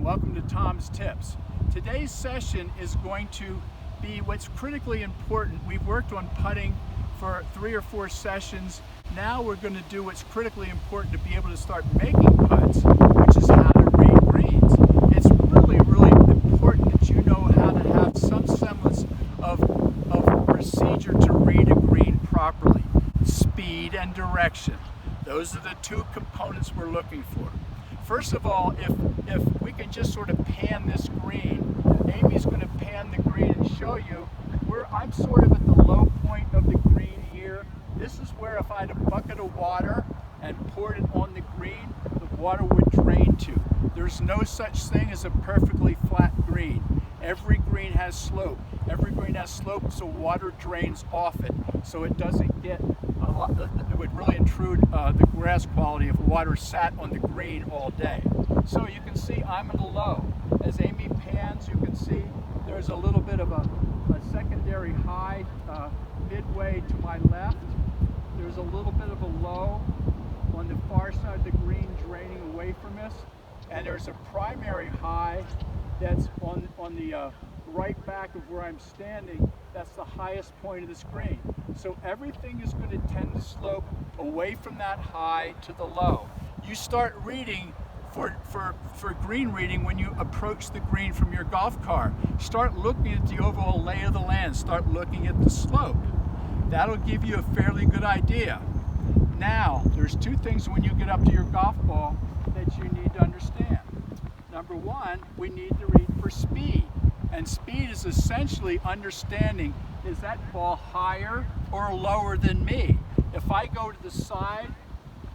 Welcome to Tom's Tips. Today's session is going to be what's critically important. We've worked on putting for 3 or 4 sessions. Now we're going to do what's critically important to be able to start making putts, which is how to read greens. It's really, really important that you know how to have some semblance of procedure to read a green properly. Speed and direction. Those are the 2 components we're looking for. First of all, if we can just sort of pan this green, Amy's going to pan the green and show you where I'm sort of at the low point of the green here. This is where if I had a bucket of water and poured it on the green, the water would drain to. There's no such thing as a perfectly flat green. Every green has slope. Every green has slope, so water drains off it, so it doesn't get a lot. It would really intrude the grass quality if water sat on the green all day. So you can see I'm in the low. As Amy pans, you can see there's a little bit of a secondary high midway to my left. There's a little bit of a low on the far side of the green draining away from us, and there's a primary high that's on the right back of where I'm standing. That's the highest point of the screen. So everything is going to tend to slope away from that high to the low. You start reading for green reading when you approach the green from your golf cart. Start looking at the overall lay of the land. Start looking at the slope. That'll give you a fairly good idea. Now, there's 2 things when you get up to your golf ball that you need to understand. Number 1, we need to read for speed. And speed is essentially understanding, is that ball higher or lower than me? If I go to the side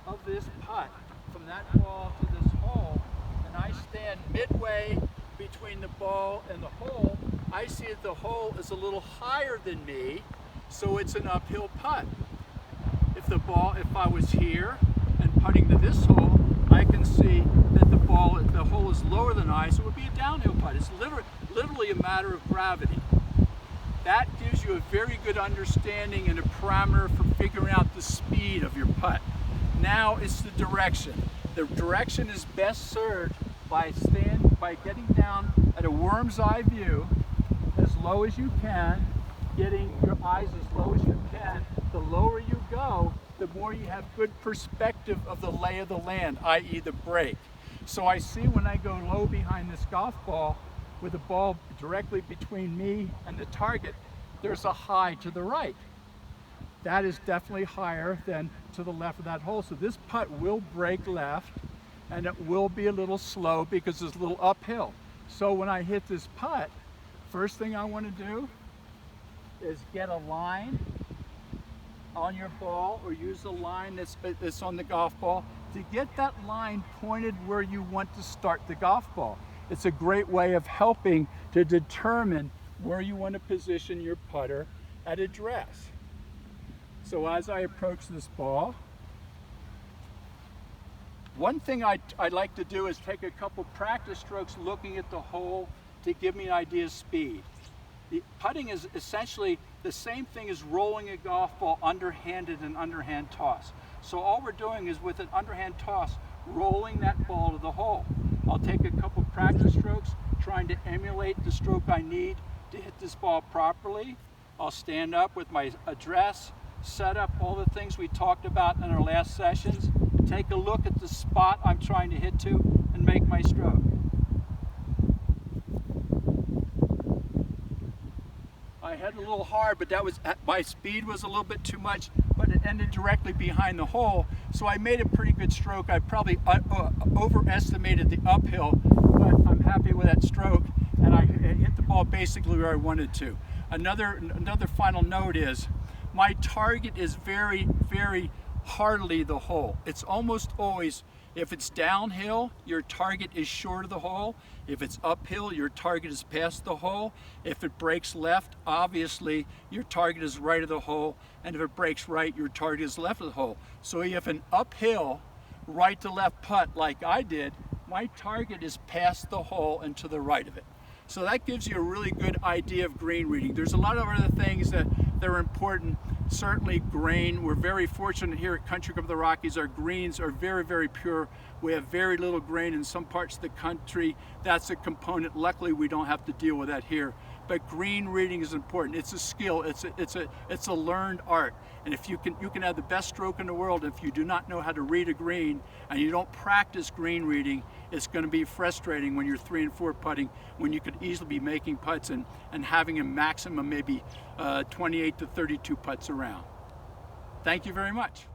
of this putt, from that ball to this hole, and I stand midway between the ball and the hole, I see that the hole is a little higher than me, so it's an uphill putt. If I was here and putting to this hole, I can see that the hole is lower than I, so it would be a downhill putt. It's literally a matter of gravity. That gives you a very good understanding and a parameter for figuring out the speed of your putt. Now it's the direction. The direction is best served by getting down at a worm's eye view, as low as you can, getting your eyes as low as you can. The lower you go, the more you have good perspective of the lay of the land, i.e. the break. So I see when I go low behind this golf ball, with the ball directly between me and the target, there's a high to the right. That is definitely higher than to the left of that hole. So this putt will break left, and it will be a little slow because it's a little uphill. So when I hit this putt, first thing I want to do is get a line on your ball, or use a line that's on the golf ball to get that line pointed where you want to start the golf ball. It's a great way of helping to determine where you want to position your putter at address. So as I approach this ball, one thing I'd like to do is take a couple practice strokes looking at the hole to give me an idea of speed. The putting is essentially the same thing as rolling a golf ball underhanded and underhand toss. So all we're doing is with an underhand toss, rolling that ball to the hole. I'll take a couple practice strokes, trying to emulate the stroke I need to hit this ball properly. I'll stand up with my address, set up all the things we talked about in our last sessions, take a look at the spot I'm trying to hit to, and make my stroke. I hit a little hard, but my speed was a little bit too much, but it ended directly behind the hole, so I made a pretty good stroke. I probably overestimated the uphill, but I'm happy with that stroke, and I hit the ball basically where I wanted to. Another final note is, my target is very, very hardly the hole. It's almost always, if it's downhill, your target is short of the hole. If it's uphill, your target is past the hole. If it breaks left, obviously your target is right of the hole. And if it breaks right, your target is left of the hole. So if an uphill, right to left putt like I did, my target is past the hole and to the right of it. So that gives you a really good idea of green reading. There's a lot of other things that they're important. Certainly grain, we're very fortunate here at Country Club of the Rockies. Our greens are very, very pure. We have very little grain in some parts of the country. That's a component. Luckily, we don't have to deal with that here. But green reading is important. It's a skill. It's a learned art. And if you can have the best stroke in the world, if you do not know how to read a green and you don't practice green reading, it's going to be frustrating when you're 3 and 4 putting, when you could easily be making putts and having a maximum maybe 28 to 32 putts around. Thank you very much.